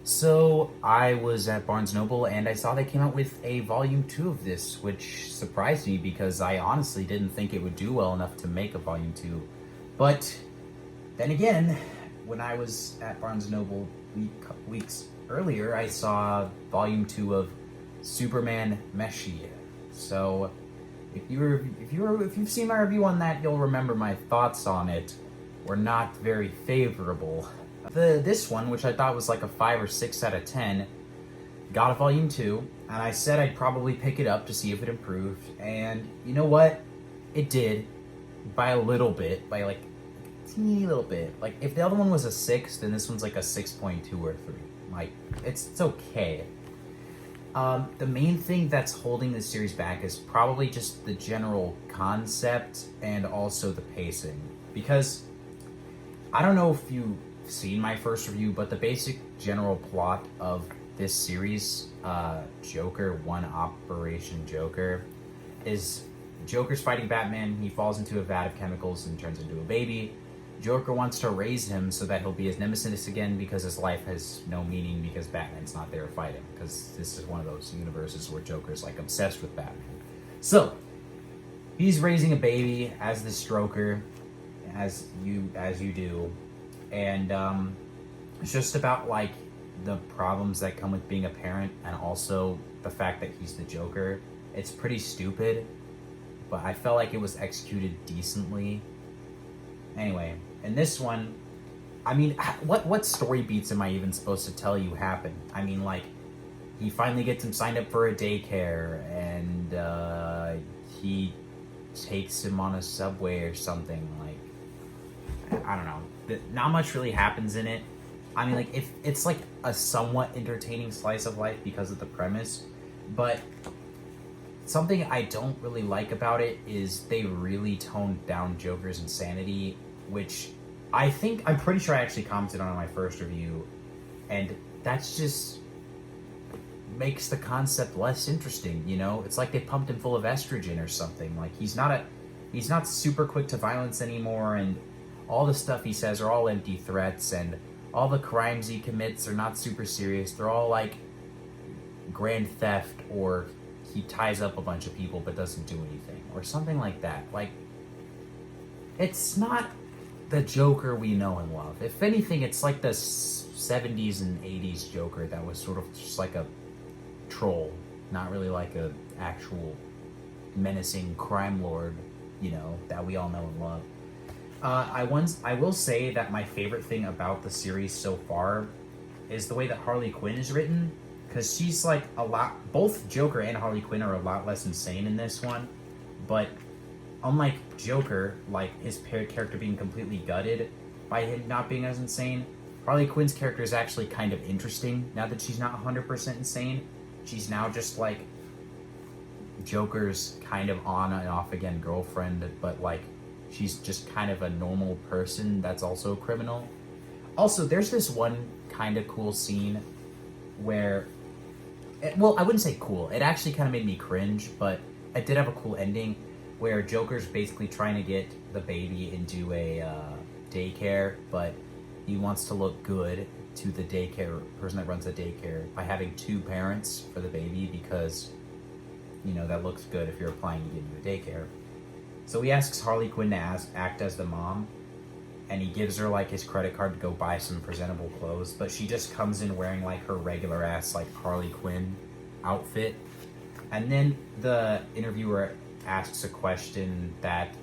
So I was at Barnes Noble and I saw they came out with a volume 2 of this, which surprised me because I honestly didn't think it would do well enough to make a volume 2. But then again, when I was at Barnes Noble weeks earlier, I saw volume 2 of Superman Meshi. So if you've seen my review on that, you'll remember my thoughts on it were not very favorable. This one, which I thought was like a 5 or 6 out of 10, got a volume 2, and I said I'd probably pick it up to see if it improved, and you know what? It did, by a little bit, by like a teeny little bit. Like, if the other one was a 6, then this one's like a 6.2 or 3. Like, it's okay. The main thing that's holding this series back is probably just the general concept and also the pacing. Because, I don't know if you've seen my first review, but the basic general plot of this series, Joker 1 Operation Joker, is Joker's fighting Batman, he falls into a vat of chemicals and turns into a baby. Joker wants to raise him so that he'll be his nemesis again because his life has no meaning because Batman's not there to fight him, because this is one of those universes where Joker's like obsessed with Batman. So, he's raising a baby as the Stroker, as you do, and it's just about like the problems that come with being a parent and also the fact that he's the Joker. It's pretty stupid, but I felt like it was executed decently. Anyway, in this one, I mean, what story beats am I even supposed to tell you happened? I mean, like, he finally gets him signed up for a daycare, and he takes him on a subway or something. Like, I don't know. Not much really happens in it. I mean, like, if it's like a somewhat entertaining slice of life because of the premise, but something I don't really like about it is they really toned down Joker's insanity, which I'm pretty sure I actually commented on in my first review, and that's just makes the concept less interesting, you know? It's like they pumped him full of estrogen or something. Like, he's not super quick to violence anymore, and all the stuff he says are all empty threats, and all the crimes he commits are not super serious. They're all like grand theft, or he ties up a bunch of people but doesn't do anything, or something like that. Like, it's not the Joker we know and love. If anything, it's like the 70s and 80s Joker that was sort of just like a troll, not really like a actual menacing crime lord, you know, that we all know and love. I will say that my favorite thing about the series so far is the way that Harley Quinn is written, because she's like both Joker and Harley Quinn are a lot less insane in this one, but unlike Joker, like his character being completely gutted by him not being as insane, Harley Quinn's character is actually kind of interesting now that she's not 100% insane. She's now just like Joker's kind of on and off again girlfriend, but like she's just kind of a normal person that's also a criminal. Also, there's this one kind of cool scene where, well, I wouldn't say cool. It actually kind of made me cringe, but it did have a cool ending where Joker's basically trying to get the baby into a daycare, but he wants to look good to the daycare person that runs the daycare by having 2 parents for the baby because, you know, that looks good if you're applying to get into a daycare. So he asks Harley Quinn to act as the mom, and he gives her like his credit card to go buy some presentable clothes, but she just comes in wearing like her regular ass like Harley Quinn outfit. And then the interviewer asks a question that,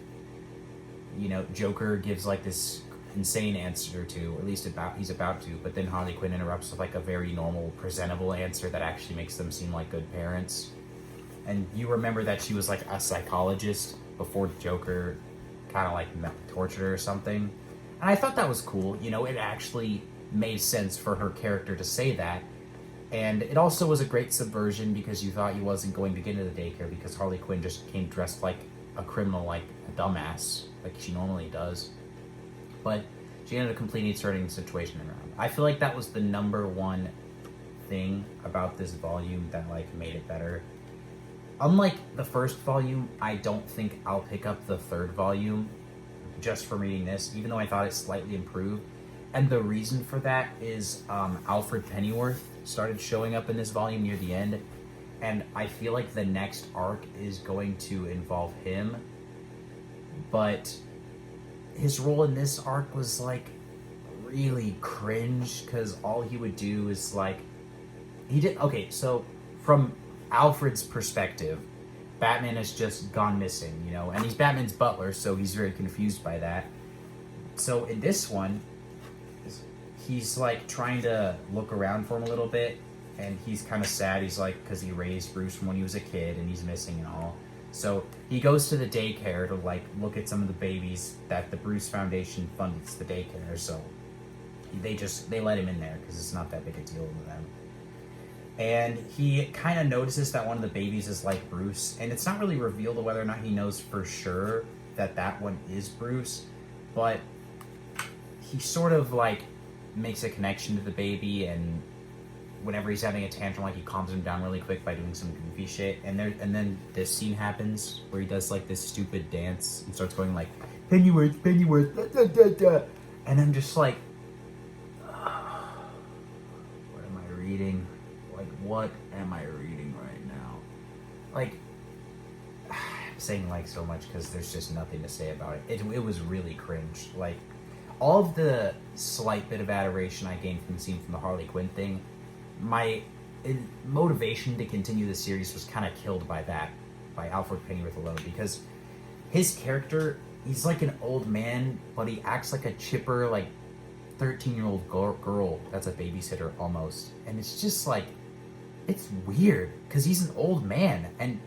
you know, Joker gives like this insane answer to, at least he's about to, but then Harley Quinn interrupts with like a very normal, presentable answer that actually makes them seem like good parents. And you remember that she was like a psychologist before Joker kind of like tortured her or something. And I thought that was cool. You know, it actually made sense for her character to say that. And it also was a great subversion because you thought he wasn't going to get into the daycare because Harley Quinn just came dressed like a criminal, like a dumbass, like she normally does. But she ended up completely turning the situation around. I feel like that was the number one thing about this volume that like made it better. Unlike the first volume, I don't think I'll pick up the third volume just from reading this, even though I thought it slightly improved. And the reason for that is Alfred Pennyworth started showing up in this volume near the end, and I feel like the next arc is going to involve him, but his role in this arc was like really cringe because all he would do is like okay, so from Alfred's perspective, Batman has just gone missing, you know, and he's Batman's butler, so he's very confused by that. So in this one, he's like trying to look around for him a little bit, and he's kind of sad. He's like, because he raised Bruce from when he was a kid and he's missing and all. So he goes to the daycare to like look at some of the babies that the Bruce Foundation funds the daycare. So they let him in there because it's not that big a deal to them. And he kind of notices that one of the babies is like Bruce, and it's not really revealed whether or not he knows for sure that that one is Bruce, but he sort of like makes a connection to the baby, and whenever he's having a tantrum, like he calms him down really quick by doing some goofy shit. And then this scene happens where he does like this stupid dance and starts going like Pennyworth, Pennyworth, da, da, da, da. And I'm just like, what am I reading? Like, what am I reading right now? Like, I'm saying like so much because there's just nothing to say about it. It was really cringe. Like, all of the slight bit of adoration I gained from the scene from the Harley Quinn thing, my motivation to continue the series was kind of killed by that, by Alfred Pennyworth alone, because his character, he's like an old man, but he acts like a chipper, like 13-year-old girl that's a babysitter almost. And it's just like, it's weird because he's an old man, and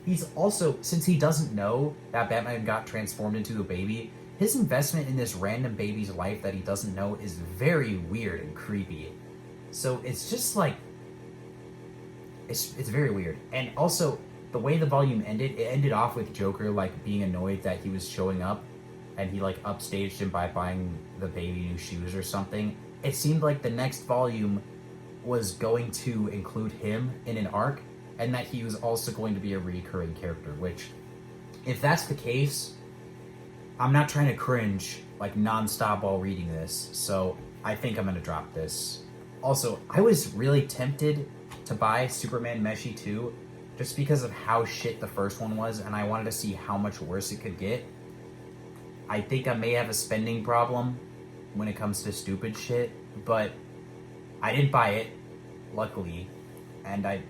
he's also, since he doesn't know that Batman got transformed into a baby, his investment in this random baby's life that he doesn't know is very weird and creepy. So it's just like, it's very weird. And also, the way the volume ended, it ended off with Joker like being annoyed that he was showing up, and he like upstaged him by buying the baby new shoes or something. It seemed like the next volume was going to include him in an arc, and that he was also going to be a recurring character, which, if that's the case, I'm not trying to cringe like nonstop while reading this, so I think I'm going to drop this. Also, I was really tempted to buy Superman Meshi 2 just because of how shit the first one was, and I wanted to see how much worse it could get. I think I may have a spending problem when it comes to stupid shit, but I didn't buy it, luckily, and I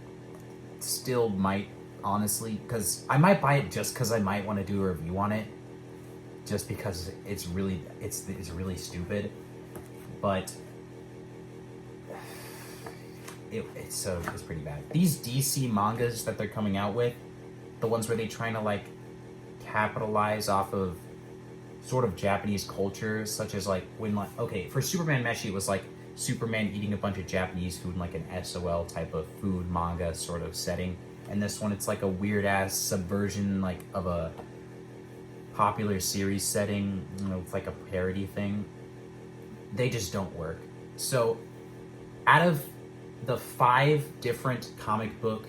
still might, honestly, because I might buy it just because I might want to do a review on it, just because it's really stupid, but it's pretty bad. These DC mangas that they're coming out with, the ones where they're trying to like capitalize off of sort of Japanese culture, such as like when like, okay, for Superman Meshi it was like Superman eating a bunch of Japanese food in like an SOL type of food manga sort of setting, and this one it's like a weird ass subversion like of a popular series setting, you know, it's like a parody thing. They just don't work. So out of the 5 different comic book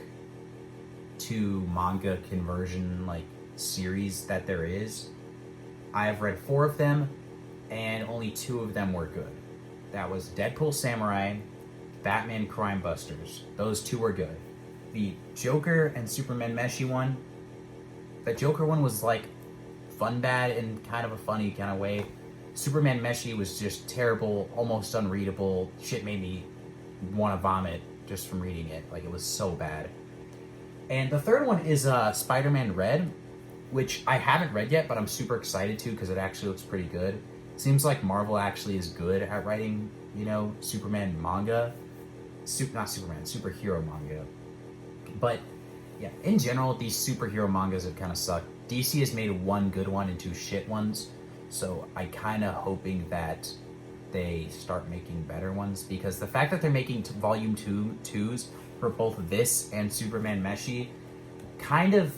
to manga conversion like series that there is, I have read 4 of them, and only 2 of them were good. That was Deadpool Samurai, Batman Crime Busters. Those 2 were good. The Joker and Superman Meshi one, the Joker one was like fun bad in kind of a funny kind of way. Superman Meshi was just terrible, almost unreadable. Shit made me want to vomit just from reading it. Like, it was so bad. And the third one is Spider-Man Red, which I haven't read yet, but I'm super excited to because it actually looks pretty good. Seems like Marvel actually is good at writing, you know, Superman manga. Not Superman, superhero manga. But, yeah, in general, these superhero mangas have kind of sucked. DC has made 1 good one and 2 shit ones, so I kind of hoping that they start making better ones, because the fact that they're making volume 2s for both this and Superman Meshi kind of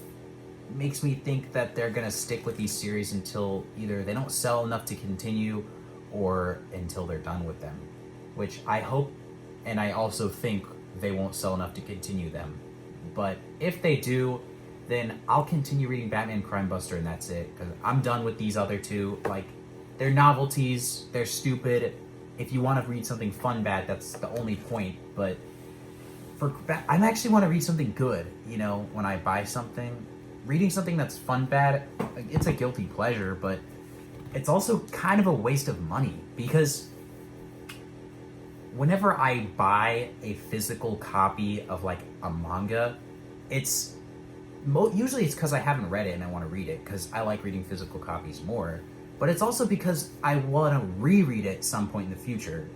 makes me think that they're gonna stick with these series until either they don't sell enough to continue or until they're done with them, which I hope, and I also think they won't sell enough to continue them. But if they do, then I'll continue reading Batman Crime Buster, and that's it, because I'm done with these other 2. Like, they're novelties, they're stupid, if you want to read something fun bad, that's the only point. But I actually want to read something good. You know, when I buy something, reading something that's fun bad, it's a guilty pleasure, but it's also kind of a waste of money, because whenever I buy a physical copy of like a manga, it's usually it's because I haven't read it and I want to read it, because I like reading physical copies more. But it's also because I want to reread it some point in the future.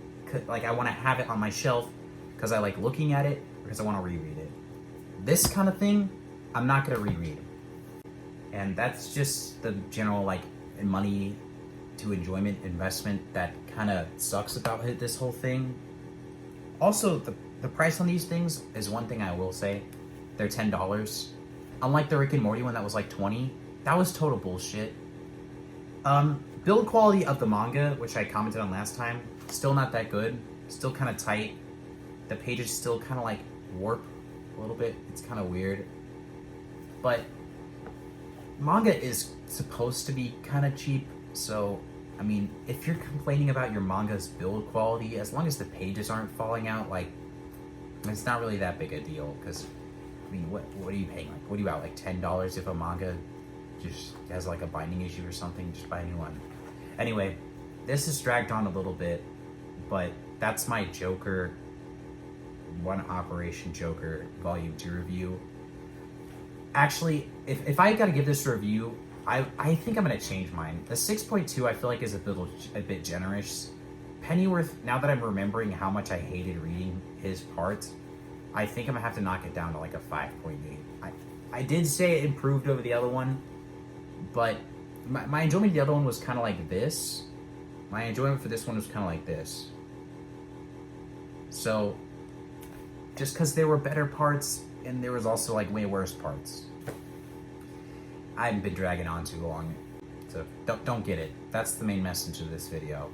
Like, I want to have it on my shelf because I like looking at it, because I want to reread it. This kind of thing, I'm not going to reread. And that's just the general like money to enjoyment investment that kind of sucks about this whole thing. Also, the price on these things is one thing I will say. They're $10. Unlike the Rick and Morty one that was like $20, that was total bullshit. Build quality of the manga, which I commented on last time, still not that good. Still kind of tight. The pages still kind of like warp a little bit. It's kind of weird. But manga is supposed to be kind of cheap, so I mean, if you're complaining about your manga's build quality, as long as the pages aren't falling out, like, it's not really that big a deal. Because, I mean, what are you paying? Like, what are you about, like $10 if a manga just has like a binding issue or something? Just buy a new one. Anyway, this is dragged on a little bit, but that's my Joker, One Operation Joker Volume 2 review. Actually, if I gotta give this a review, I think I'm gonna change mine. The 6.2 I feel like is a bit generous. Pennyworth, now that I'm remembering how much I hated reading his parts, I think I'm gonna have to knock it down to like a 5.8. I did say it improved over the other one, but my enjoyment of the other one was kind of like this. My enjoyment for this one was kind of like this. So, just because there were better parts, and there was also like way worse parts. I haven't been dragging on too long, so don't get it. That's the main message of this video.